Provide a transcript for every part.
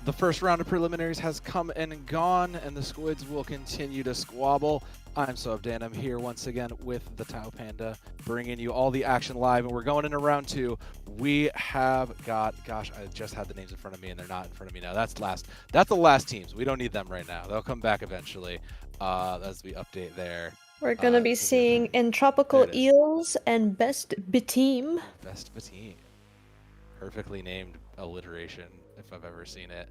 The first round of preliminaries has come and gone, and the squids will continue to squabble. I'm Sobdan. I'm here once again with the Tau Panda, bringing you all the action live, and we're going into round two. We have got, gosh, I just had the names in front of me, and they're not in front of me now. That's the last teams. We don't need them right now. They'll come back eventually as we update there. We're gonna be seeing Entropical Eels and Best Bteam. Best Bteam. Perfectly named alliteration, if I've ever seen it.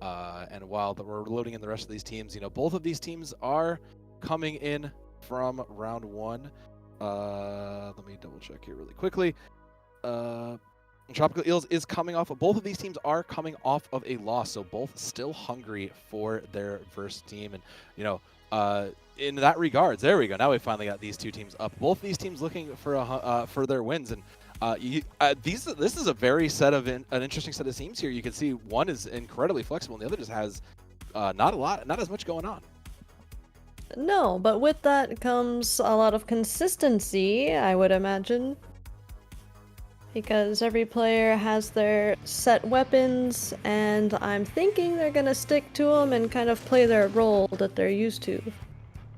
And while we're loading in the rest of these teams, you know, both of these teams are coming in from round one. Let me double check here really quickly. Tropical Eels is coming off of, both of these teams are coming off of a loss, so both still hungry for their verse team. And, you know, in that regards, there we go. Now we finally got these two teams up. Both these teams looking for their wins. And this is a very an interesting set of teams here. You can see one is incredibly flexible, and the other just has not as much going on. No, but with that comes a lot of consistency, I would imagine. Because every player has their set weapons, and I'm thinking they're gonna stick to them and kind of play their role that they're used to.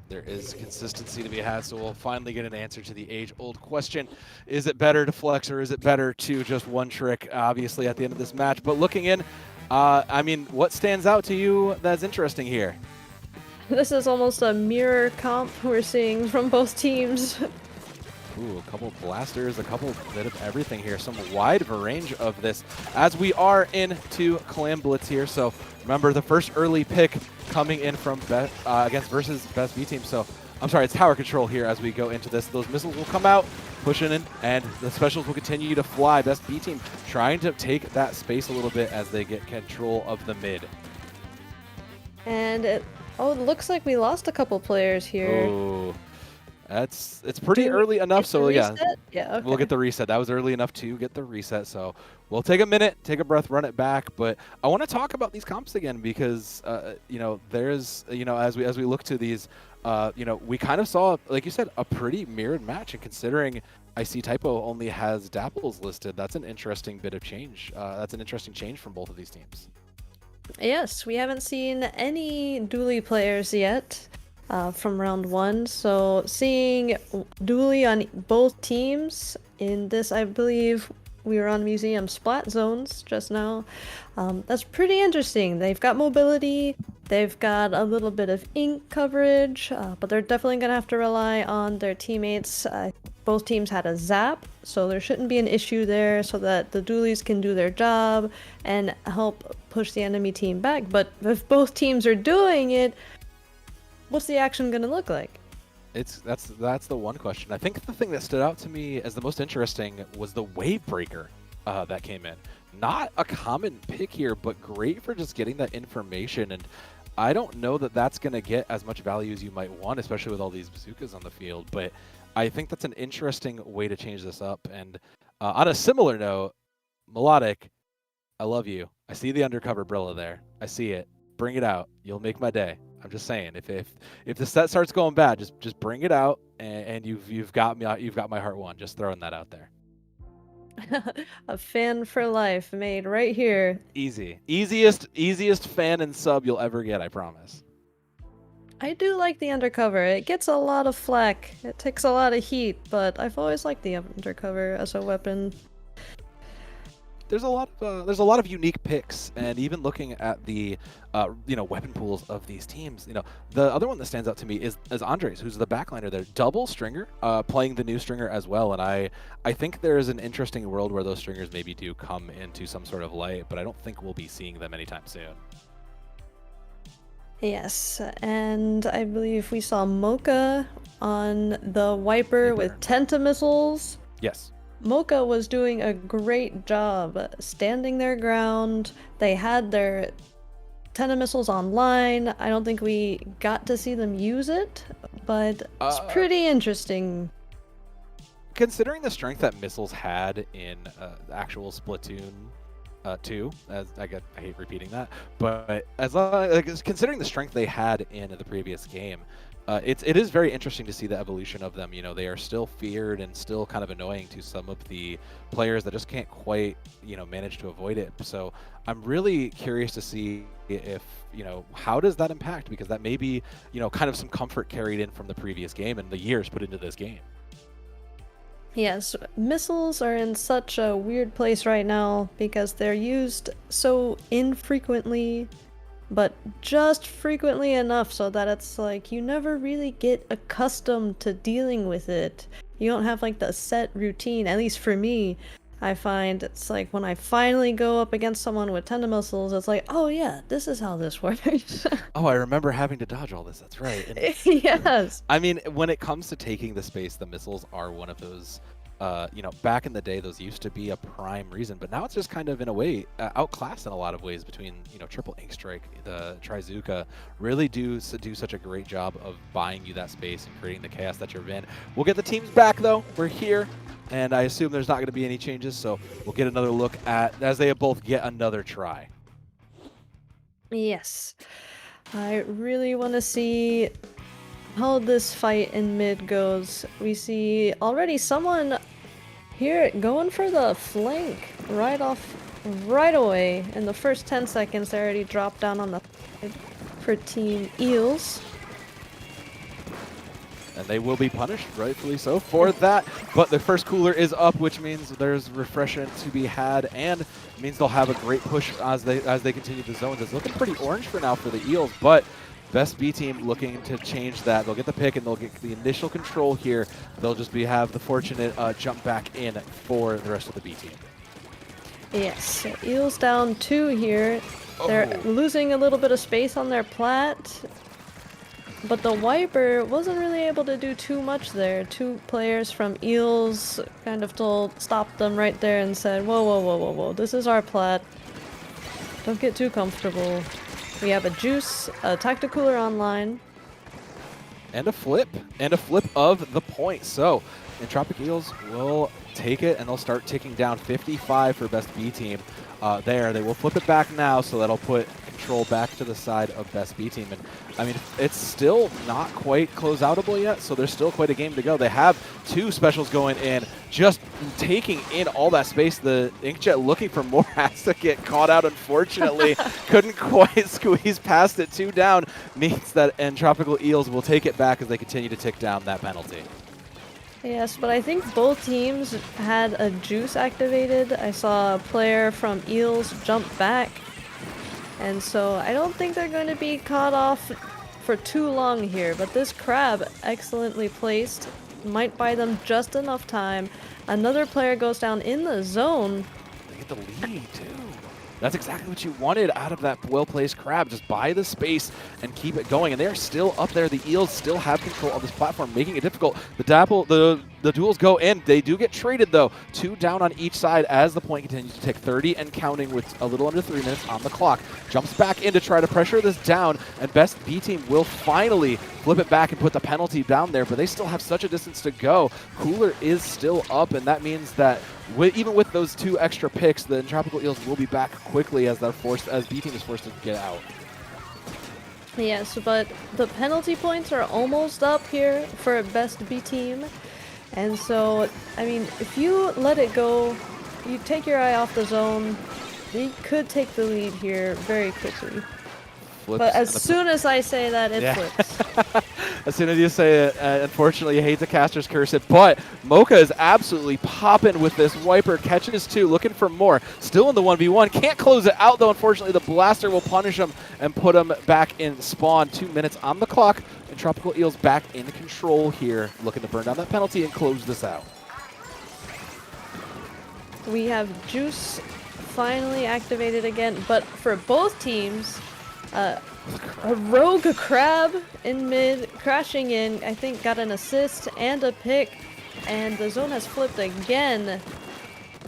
There is consistency to be had, so we'll finally get an answer to the age-old question. Is it better to flex, or is it better to just one trick, obviously, at the end of this match? But looking in, I mean, what stands out to you that's interesting here? This is almost a mirror comp we're seeing from both teams. Ooh, a couple blasters, a couple bit of everything here. Some wide range of this as we are into Clam Blitz here. So remember, the first early pick coming in from against versus Best Bteam. So I'm sorry, it's tower control here as we go into this. Those missiles will come out, pushing in, and the specials will continue to fly. Best Bteam trying to take that space a little bit as they get control of the mid. And it looks like we lost a couple players here. Oh. It's pretty early enough, so yeah, okay. We'll get the reset. That was early enough to get the reset, so we'll take a minute, take a breath, run it back. But I want to talk about these comps again because you know, there's, you know, as we look to these, you know, we kind of saw, like you said, a pretty mirrored match. And considering I see Typo only has Dapples listed, that's an interesting bit of change. That's an interesting change from both of these teams. Yes, we haven't seen any dually players yet. From round one, so seeing dually on both teams in this, I believe we were on Museum Splat Zones just now. That's pretty interesting. They've got mobility, they've got a little bit of ink coverage, but they're definitely gonna have to rely on their teammates. Both teams had a zap, so there shouldn't be an issue there, so that the dualies can do their job and help push the enemy team back. But if both teams are doing it, what's the action going to look like? That's the one question. I think the thing that stood out to me as the most interesting was the wave breaker that came in. Not a common pick here, but great for just getting that information. And I don't know that that's going to get as much value as you might want, especially with all these bazookas on the field. But I think that's an interesting way to change this up. And on a similar note, Melodic, I love you. I see the undercover Brilla there. I see it. Bring it out. You'll make my day. I'm just saying, if the set starts going bad, just bring it out, and you've got my heart won. Just throwing that out there. A fan for life made right here. Easiest fan and sub you'll ever get, I promise. I do like the undercover. It gets a lot of flack. It takes a lot of heat, but I've always liked the undercover as a weapon. There's a lot of unique picks, and even looking at the you know, weapon pools of these teams, you know, the other one that stands out to me is Andres, who's the backliner there, double stringer, playing the new stringer as well. And I think there is an interesting world where those stringers maybe do come into some sort of light, but I don't think we'll be seeing them anytime soon. Yes, and I believe we saw Mocha on the Wiper with Tenta missiles. Yes. Mocha was doing a great job standing their ground. They had their Tenta missiles online. I don't think we got to see them use it, but it's pretty interesting. Considering the strength that missiles had in actual Splatoon too. As I hate repeating that, but as long, like, considering the strength they had in the previous game, it is very interesting to see the evolution of them. You know, they are still feared and still kind of annoying to some of the players that just can't quite, you know, manage to avoid it. So I'm really curious to see if, you know, how does that impact, because that may be, you know, kind of some comfort carried in from the previous game and the years put into this game. Yes, missiles are in such a weird place right now because they're used so infrequently, but just frequently enough so that it's like you never really get accustomed to dealing with it. You don't have like the set routine, at least for me. I find it's like when I finally go up against someone with tender missiles, it's like, oh yeah, this is how this works. Oh, I remember having to dodge all this. That's right. And Yes. I mean, when it comes to taking the space, the missiles are one of those, you know, back in the day, those used to be a prime reason, but now it's just kind of, in a way, outclassed in a lot of ways between, you know, Triple Ink Strike, the Trizuka, really do such a great job of buying you that space and creating the chaos that you're in. We'll get the teams back, though. We're here, and I assume there's not going to be any changes, so we'll get another look at, as they both get another try. Yes. I really want to see how this fight in mid goes. We see already someone here going for the flank right away. In the first 10 seconds, they already dropped down on the side for Team Eels. And they will be punished, rightfully so, for that. But the first cooler is up, which means there's refreshment to be had, and means they'll have a great push as they continue the zones. It's looking pretty orange for now for the Eels, but Best B team looking to change that. They'll get the pick and they'll get the initial control here. They'll just have the fortunate jump back in for the rest of the B team. Yes, Eels down 2 here. They're losing a little bit of space on their plat. But the Wiper wasn't really able to do too much there. 2 players from Eels kind of stopped them right there and said, whoa, whoa, whoa, whoa, whoa, this is our plat. Don't get too comfortable. We have a Juice, a Tacticooler online. And a flip of the point. So, Entropic Eels will take it and they'll start ticking down 55 for Best B team. There, they will flip it back now, so that'll put control back to the side of Best B team. And I mean, it's still not quite close-outable yet, so there's still quite a game to go. They have 2 specials going in, just taking in all that space. The Inkjet looking for more has to get caught out, unfortunately. Couldn't quite squeeze past it. 2 down means that Entropical Eels will take it back as they continue to tick down that penalty. Yes, but I think both teams had a Juice activated. I saw a player from Eels jump back. And so I don't think they're going to be caught off for too long here. But this Crab, excellently placed, might buy them just enough time. Another player goes down in the zone. They get the lead, too. That's exactly what you wanted out of that well-placed Crab. Just buy the space and keep it going. And they're still up there. The Eels still have control of this platform, making it difficult. The duels go in. They do get traded, though. 2 down on each side as the point continues to tick. 30 and counting with a little under 3 minutes on the clock. Jumps back in to try to pressure this down, and Best B team will finally flip it back and put the penalty down there, but they still have such a distance to go. Cooler is still up, and that means that even with those 2 extra picks, the Entropical Eels will be back quickly as B team is forced to get out. Yes, but the penalty points are almost up here for Best B team. And so, I mean, if you let it go, you take your eye off the zone, you could take the lead here very quickly. Flips, but as soon as I say that, it flips. As soon as you say it, unfortunately, you hate the caster's curse it, but Mocha is absolutely popping with this Wiper. Catches 2, looking for more. Still in the 1v1. Can't close it out, though. Unfortunately, the Blaster will punish him and put him back in spawn. 2 minutes on the clock. Entropical Eels back in control here, looking to burn down that penalty and close this out. We have Juice finally activated again, but for both teams, a rogue Crab in mid, crashing in, I think got an assist and a pick, and the zone has flipped again.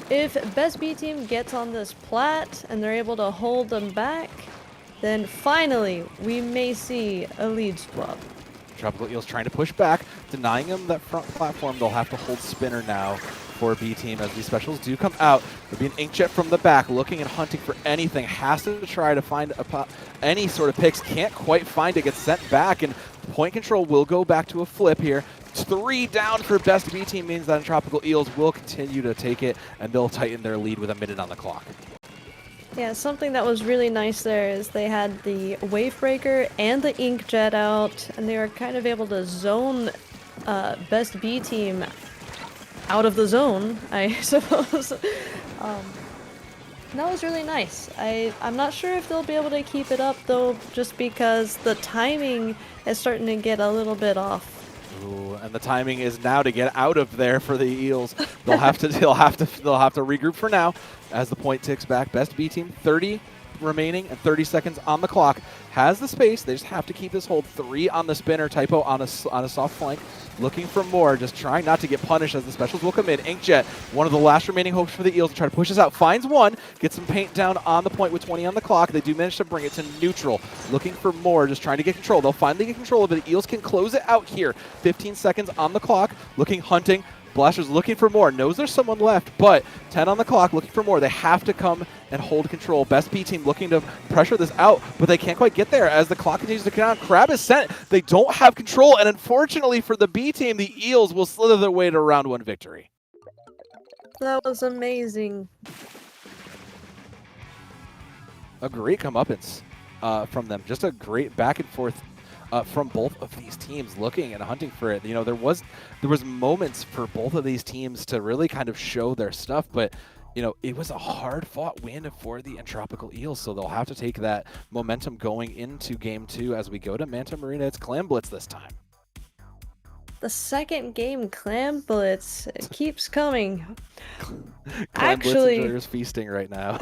If Best B team gets on this plat and they're able to hold them back, then finally we may see a lead swap. Tropical Eels trying to push back, denying them that front platform. They'll have to hold Spinner now for Bteam as these specials do come out. There'll be an Inkjet from the back looking and hunting for anything. Has to try to find any sort of picks. Can't quite find it. Gets sent back, and point control will go back to a flip here. 3 down for best Bteam means that Entropical Eels will continue to take it, and they'll tighten their lead with a minute on the clock. Yeah, something that was really nice there is they had the Wave Breaker and the Inkjet out, and they were kind of able to zone best Bteam out of the zone, I suppose. That was really nice. I'm not sure if they'll be able to keep it up though, just because the timing is starting to get a little bit off. Ooh, and the timing is now to get out of there for the Eels. They'll have to regroup for now as the point ticks back. Best Bteam 30 remaining and 30 seconds on the clock. Has the space. They just have to keep this hold. 3 on the spinner. Typo on a soft flank. Looking for more. Just trying not to get punished as the specials will come in. Inkjet, one of the last remaining hopes for the Eels to try to push this out. Finds one. Gets some paint down on the point with 20 on the clock. They do manage to bring it to neutral. Looking for more. Just trying to get control. They'll finally get control of it. The Eels can close it out here. 15 seconds on the clock. Looking, hunting. Blaster's looking for more, knows there's someone left, but 10 on the clock, looking for more. They have to come and hold control. Best Bteam looking to pressure this out, but they can't quite get there as the clock continues to count. Crab is sent. They don't have control, and unfortunately for the Bteam, the Eels will slither their way to a round 1 victory. That was amazing. A great comeuppance from them. Just a great back and forth from both of these teams looking and hunting for it. You know, there was moments for both of these teams to really kind of show their stuff, but you know, it was a hard-fought win for the Entropical Eels, so they'll have to take that momentum going into Game 2 as we go to Manta Marina. It's Clam Blitz this time. The second game, Clam Blitz, it keeps coming. Clam Blitz enjoyers feasting right now.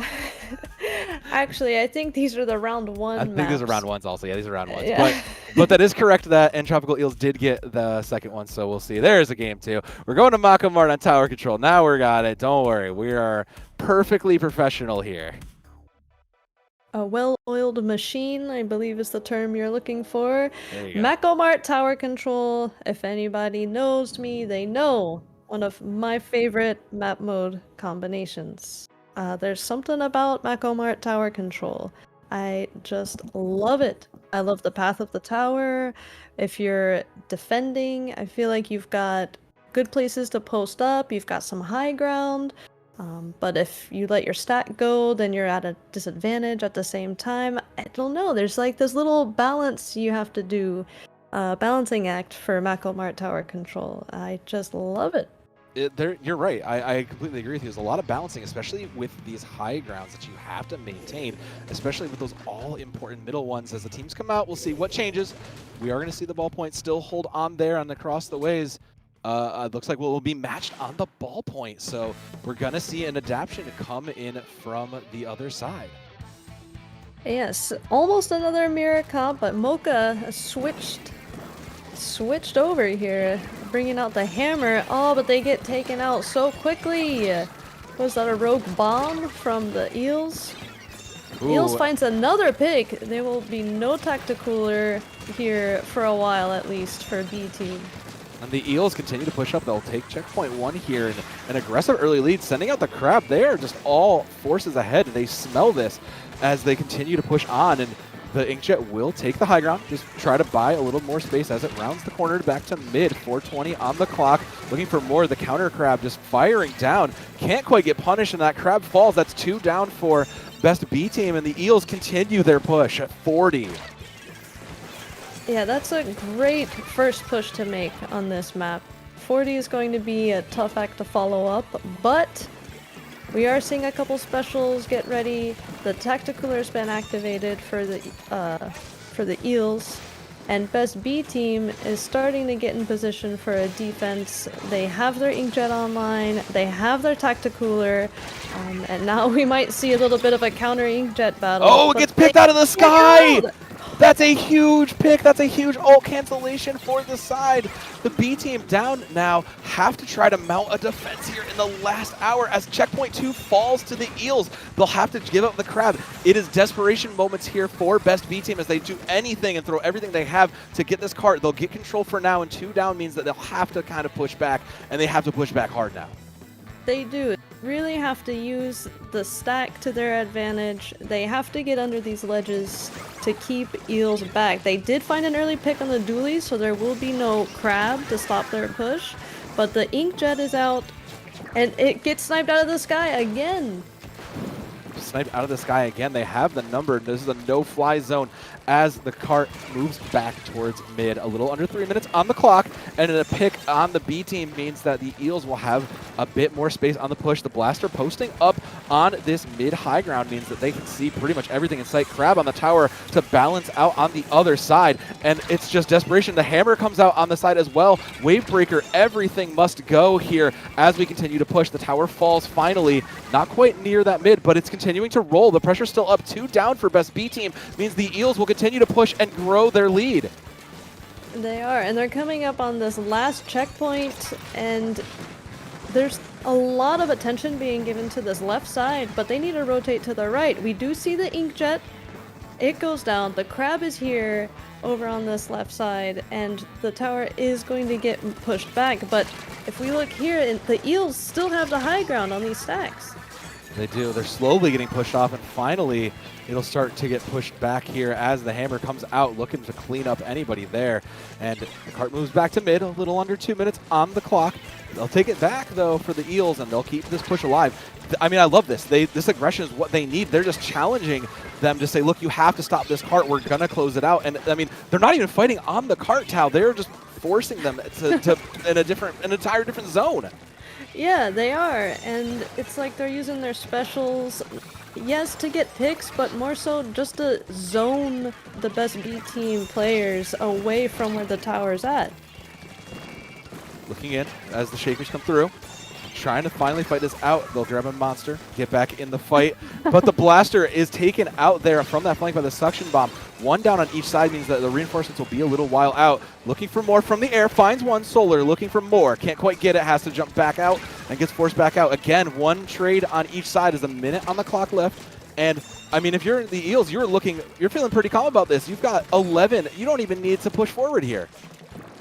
Actually, I think these are the round 1 I think maps. these are round 1s also. Yeah, these are round 1s. Yeah. But that is correct that Entropical Eels did get the second one, so we'll see. There's a game 2. We're going to MakoMart on tower control. Now we got it. Don't worry. We are perfectly professional here. A well-oiled machine, I believe is the term you're looking for. There you go. MakoMart tower control. If anybody knows me, they know one of my favorite map mode combinations. There's something about MakoMart tower control. I just love it. I love the path of the tower. If you're defending, I feel like you've got good places to post up. You've got some high ground. But if you let your stat go, then you're at a disadvantage at the same time. I don't know. There's like this little balance you have to do. Balancing act for MakoMart tower control. I just love it. You're right. I completely agree with you. There's a lot of balancing, especially with these high grounds that you have to maintain, especially with those all-important middle ones. As the teams come out, we'll see what changes. We are going to see the ballpoint still hold on there and across the ways. Looks like we'll be matched on the ballpoint, so we're going to see an adaptation come in from the other side. Yes, almost another mirror comp, but Mocha switched over here, bringing out the hammer. Oh, but they get taken out so quickly. Was that a rogue bomb from the Eels? Ooh. Eels finds another pick. There will be no tacticooler here for a while, at least for Bteam. And the Eels continue to push up. They'll take checkpoint 1 here. And an aggressive early lead, sending out the Crab. They are just all forces ahead. They smell this as they continue to push on. And the Inkjet will take the high ground. Just try to buy a little more space as it rounds the corner back to mid. 4:20 on the clock. Looking for more. The counter Crab just firing down. Can't quite get punished, and that Crab falls. That's 2 down for best Bteam. And the Eels continue their push at 40. Yeah, that's a great first push to make on this map. 40 is going to be a tough act to follow up, but we are seeing a couple specials get ready. The tacticooler's been activated for the Eels, and best Bteam is starting to get in position for a defense. They have their Inkjet online, they have their tacticooler, and now we might see a little bit of a counter Inkjet battle. Oh, it gets picked out of the sky! That's a huge pick. That's a huge ult cancellation for the side. The Bteam down now have to try to mount a defense here in the last hour as checkpoint 2 falls to the Eels. They'll have to give up the Crab. It is desperation moments here for best Bteam as they do anything and throw everything they have to get this cart. They'll get control for now, and 2 down means that they'll have to kind of push back, and they have to push back hard now. They do. Really have to use the stack to their advantage. They have to get under these ledges to keep Eels back. They did find an early pick on the dualies, so there will be no crab to stop their push. But the inkjet is out, and it gets sniped out of the sky again. Sniped out of the sky again. They have the number. This is a no-fly zone as the cart moves back towards mid. A little under 3 minutes on the clock, and a pick on the B team means that the Eels will have a bit more space on the push. The blaster posting up on this mid-high ground means that they can see pretty much everything in sight. Crab on the tower to balance out on the other side, and it's just desperation. The hammer comes out on the side as well. Wavebreaker, everything must go here as we continue to push. The tower falls finally, not quite near that mid, but it's continuing to roll. The pressure's still up, 2 down for best B team, means the Eels will continue to push and grow their lead. They are, and they're coming up on this last checkpoint, and there's a lot of attention being given to this left side, but they need to rotate to the right. We do see the inkjet. It goes down. The crab is here over on this left side, and the tower is going to get pushed back. But if we look here, the Eels still have the high ground on these stacks. They do. They're slowly getting pushed off, and finally it'll start to get pushed back here as the hammer comes out looking to clean up anybody there. And the cart moves back to mid, a little under 2 minutes on the clock. They'll take it back, though, for the Eels, and they'll keep this push alive. I mean, I love this. This aggression is what they need. They're just challenging them to say, look, you have to stop this cart. We're going to close it out. And, I mean, they're not even fighting on the cart, Tao. They're just forcing them to in an entire different zone. Yeah, they are, and it's like they're using their specials, yes, to get picks, but more so just to zone the best B team players away from where the tower's at. Looking in as the Shakers come through, trying to finally fight this out. They'll grab a monster, get back in the fight, but the blaster is taken out there from that flank by the suction bomb. 1 down on each side means that the reinforcements will be a little while out. Looking for more from the air, finds one. Solar looking for more, can't quite get it, has to jump back out and gets forced back out. Again, 1 trade on each side. Is a minute on the clock left. And I mean, if you're the Eels, you're feeling pretty calm about this. You've got 11. You don't even need to push forward here.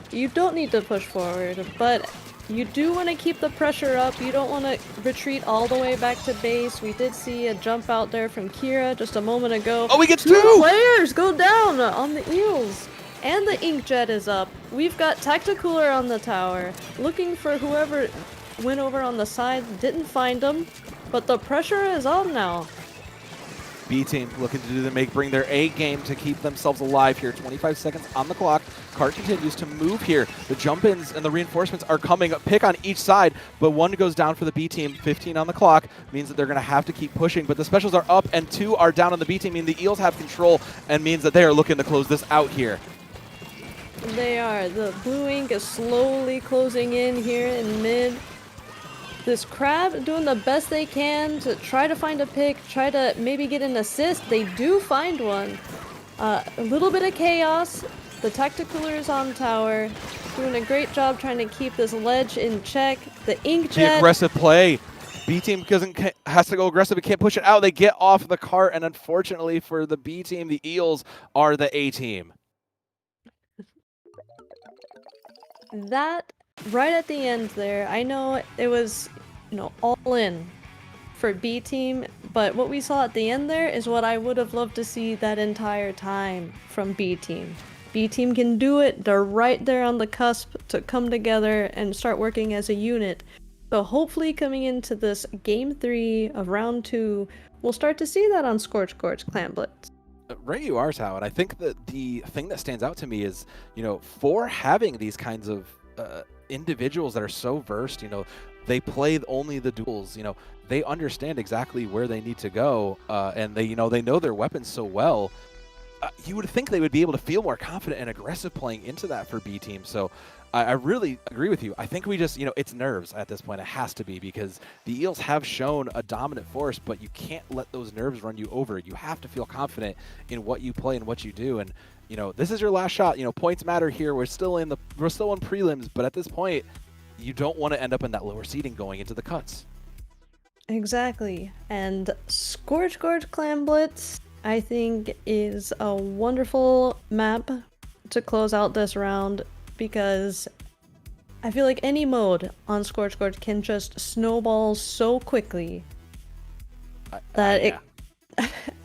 You don't need to push forward, but you do want to keep the pressure up. You don't want to retreat all the way back to base. We did see a jump out there from Kira just a moment ago. Oh, he gets 2 players go down on the Eels. And the inkjet is up. We've got Tacticooler on the tower, looking for whoever went over on the side. Didn't find them, but the pressure is on now. B team looking to bring their A game to keep themselves alive here. 25 seconds on the clock. Cart continues to move here. The jump-ins and the reinforcements are coming. A pick on each side, but 1 goes down for the B team. 15 on the clock means that they're going to have to keep pushing, but the specials are up and 2 are down on the B team, meaning the Eels have control and means that they are looking to close this out here. They are. The blue ink is slowly closing in here in mid. This crab doing the best they can to try to find a pick, try to maybe get an assist. They do find one. A little bit of chaos. The Tacticooler is on tower, doing a great job trying to keep this ledge in check. The inkjet. The aggressive play. B team has to go aggressive. It can't push it out. They get off the cart, and unfortunately for the B team, the Eels are the A team. That right at the end there, I know it was, all in for B team, but what we saw at the end there is what I would have loved to see that entire time from B team. B team can do it. They're right there on the cusp to come together and start working as a unit. So hopefully coming into this game 3 of round 2, we'll start to see that on Scorch Gorge Clan Blitz. Right you are, Tao, and I think that the thing that stands out to me is, for having these kinds of individuals that are so versed, they play only the duels, they understand exactly where they need to go, and they know their weapons so well. You would think they would be able to feel more confident and aggressive playing into that for B team. So I really agree with you. I think we just, it's nerves at this point. It has to be, because the Eels have shown a dominant force, but you can't let those nerves run you over. You have to feel confident in what you play and what you do. And, this is your last shot. Points matter here. We're still in prelims, but at this point, you don't want to end up in that lower seeding going into the cuts. Exactly. And Scorch Gorge Clan Blitz, I think, is a wonderful map to close out this round, because I feel like any mode on Scorch Gorge can just snowball so quickly that yeah.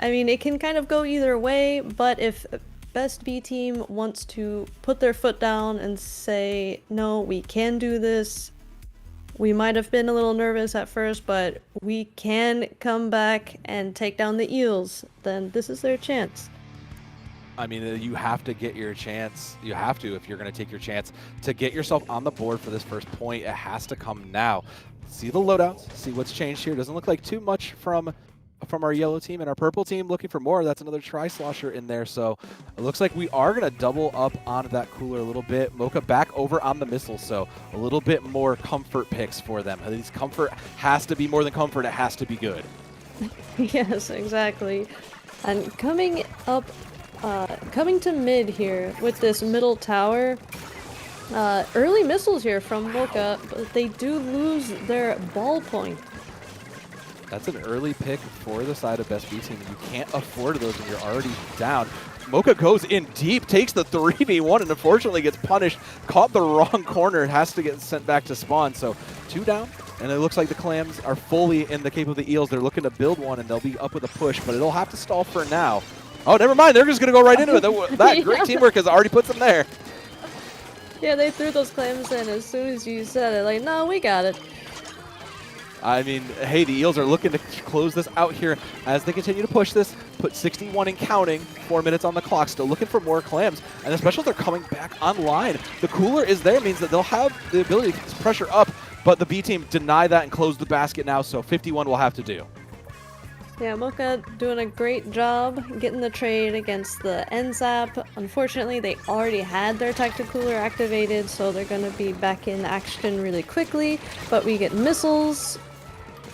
I mean, it can kind of go either way, but if best B team wants to put their foot down and say, no, we can do this, we might have been a little nervous at first, but we can come back and take down the Eels, then this is their chance. I mean, you have to get your chance. You have to, if you're going to take your chance to get yourself on the board for this first point. It has to come now. See the loadouts, see what's changed here. Doesn't look like too much from our yellow team, and our purple team looking for more. That's another tri-slosher in there, so it looks like we are going to double up on that cooler a little bit. Mocha back over on the missile, so a little bit more comfort picks for them. These comfort has to be more than comfort. It has to be good. Yes, exactly. And coming up, coming to mid here with this middle tower, early missiles here from Mocha, but they do lose their ball point. That's an early pick for the side of best B team. You can't afford those when you're already down. Mocha goes in deep, takes the 3v1, and unfortunately gets punished. Caught the wrong corner, has to get sent back to spawn. So 2 down, and it looks like the Clams are fully in the cape of the Eels. They're looking to build one, and they'll be up with a push, but it'll have to stall for now. Oh, never mind. They're just going to go right into it. That great teamwork has already put them there. Yeah, they threw those Clams in as soon as you said it. Like, no, we got it. I mean, hey, the Eels are looking to close this out here as they continue to push this. Put 61 and counting, 4 minutes on the clock, still looking for more Clams. And the specials are coming back online. The cooler is there, means that they'll have the ability to keep pressure up, but the B team deny that and close the basket now, so 51 will have to do. Yeah, Mocha doing a great job getting the trade against the NZAP. Unfortunately, they already had their tactical cooler activated, so they're going to be back in action really quickly. But we get missiles.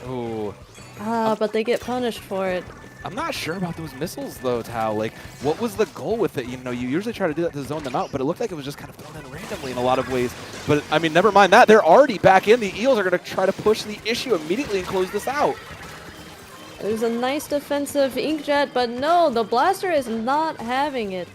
Ooh. But they get punished for it. I'm not sure about those missiles, though, Tao. Like, what was the goal with it? You know, you usually try to do that to zone them out, but it looked like it was just kind of thrown in randomly in a lot of ways. But, I mean, never mind that. They're already back in. The Eels are going to try to push the issue immediately and close this out. It was a nice defensive inkjet, but no, the blaster is not having it.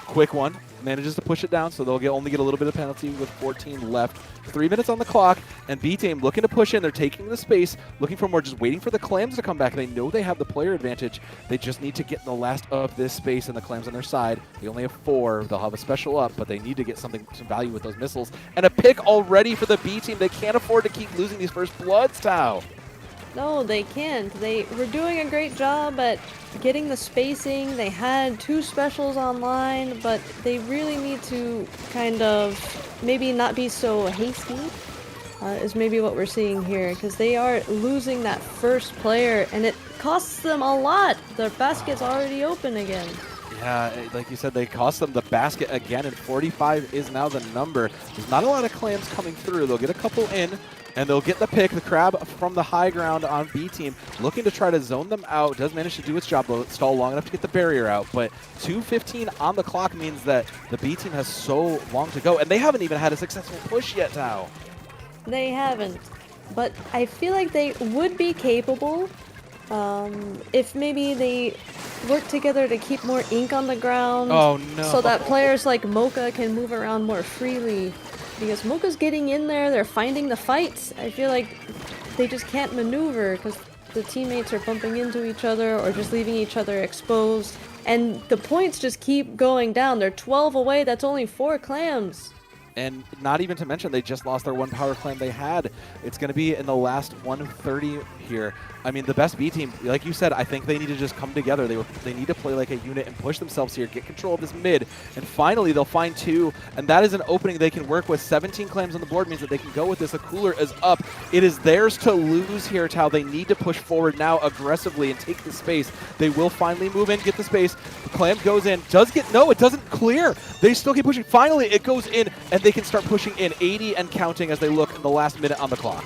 Quick one. Manages to push it down, so they'll only get a little bit of penalty with 14 left. 3 minutes on the clock, and B-Team looking to push in. They're taking the space, looking for more, just waiting for the Clams to come back. They know they have the player advantage. They just need to get the last of this space, and the Clams on their side. They only have 4. They'll have a special up, but they need to get some value with those missiles. And a pick already for the B-Team. They can't afford to keep losing these first bloods, Tao. No, they can't. They were doing a great job at getting the spacing. They had 2 specials online, but they really need to kind of maybe not be so hasty, is maybe what we're seeing here, because they are losing that first player, and it costs them a lot. The basket's already open again. Yeah, like you said, they cost them the basket again, and 45 is now the number. There's not a lot of Clams coming through. They'll get a couple in, and they'll get the pick. The crab from the high ground on B team, looking to try to zone them out. Does manage to do its job, though. Stall long enough to get the barrier out, but 2:15 on the clock means that the B team has so long to go, and they haven't even had a successful push yet, Tao. They haven't, but I feel like they would be capable if maybe they work together to keep more ink on the ground. Oh no! So that players like Mocha can move around more freely. Because Mocha's getting in there, they're finding the fights. I feel like they just can't maneuver because the teammates are bumping into each other or just leaving each other exposed. And the points just keep going down. They're 12 away, that's only 4 Clams. And not even to mention, they just lost their 1 power clam they had. It's going to be in the last 130 here. I mean, the best B team, like you said, I think they need to just come together. They need to play like a unit and push themselves here, get control of this mid, and finally they'll find 2, and that is an opening they can work with. 17 Clams on the board means that they can go with this. The cooler is up. It is theirs to lose here, Tao. They need to push forward now aggressively and take the space. They will finally move in, get the space. The Clam goes in, does get, no, it doesn't clear. They still keep pushing. Finally, it goes in, and they can start pushing in 80 and counting as they look in the last minute on the clock.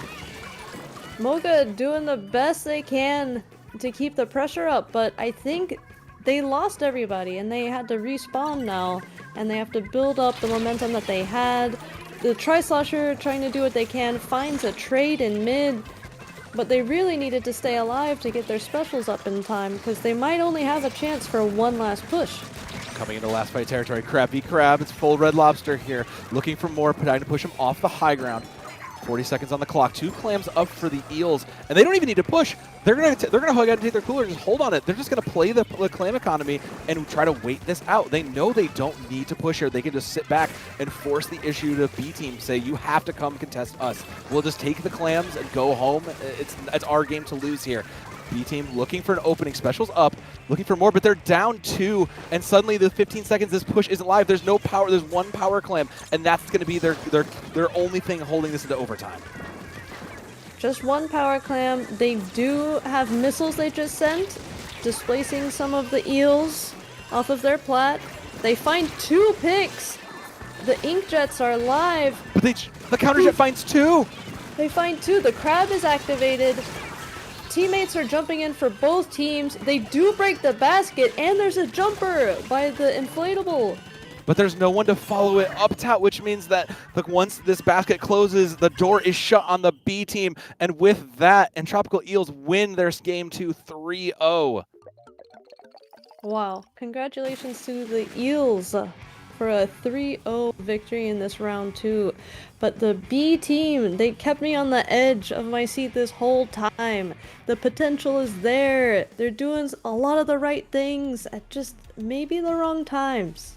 Mocha doing the best they can to keep the pressure up, but I think they lost everybody and they had to respawn now, and they have to build up the momentum that they had. The Tri-Slosher, trying to do what they can, finds a trade in mid, but they really needed to stay alive to get their specials up in time because they might only have a chance for one last push. Coming into last fight territory, Crab v Crab. It's full Red Lobster here, looking for more, trying to push him off the high ground. 40 seconds on the clock. 2 clams up for the Eels, and they don't even need to push. They're gonna hug out and take their cooler, just hold on it. They're just gonna play the clam economy and try to wait this out. They know they don't need to push here. They can just sit back and force the issue to Bteam. Say, you have to come contest us. We'll just take the clams and go home. It's our game to lose here. Bteam looking for an opening. Specials up, looking for more, but they're down 2, and suddenly the 15 seconds this push isn't live. There's no power. There's 1 power clam, and that's going to be their only thing holding this into overtime. Just 1 power clam. They do have missiles they just sent, displacing some of the Eels off of their plat. They find 2 picks. The Inkjets are live. But the counterjet finds 2. They find 2. The crab is activated. Teammates are jumping in for both teams. They do break the basket, and there's a jumper by the inflatable. But there's no one to follow it up top, which means that once this basket closes, the door is shut on the B team. And with that, Entropical Eels win their game 2 3-0. Wow. Congratulations to the Eels for a 3-0 victory in this round 2. But the B team, they kept me on the edge of my seat this whole time. The potential is there. They're doing a lot of the right things at just maybe the wrong times.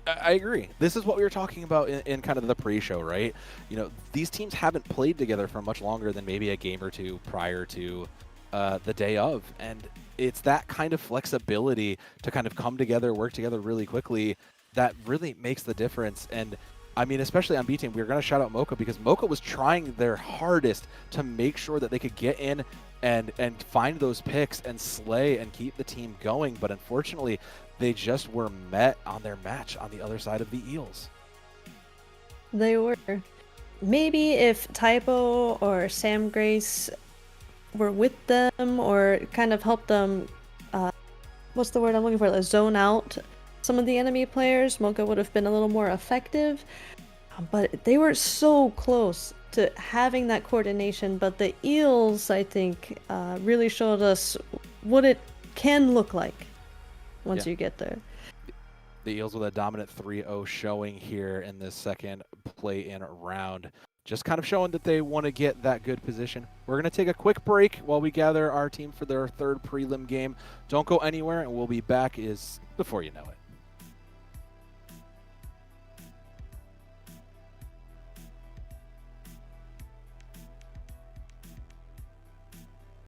I agree. This is what we were talking about in kind of the pre-show, right? You know, these teams haven't played together for much longer than maybe a game or 2 prior to the day of. And it's that kind of flexibility to kind of come together, work together really quickly that really makes the difference. And I mean, especially on Bteam, we're going to shout out Moko because Moko was trying their hardest to make sure that they could get in and find those picks and slay and keep the team going. But unfortunately, they just were met on their match on the other side of the Eels. They were. Maybe if Typo or Sam Grace were with them or kind of helped them, what's the word I'm looking for, like zone out some of the enemy players, Mocha would have been a little more effective. But they were so close to having that coordination. But the Eels, I think, really showed us what it can look like once you get there. The Eels with a dominant 3-0 showing here in this second play-in round. Just kind of showing that they want to get that good position. We're going to take a quick break while we gather our team for their 3rd prelim game. Don't go anywhere, and we'll be back before you know it.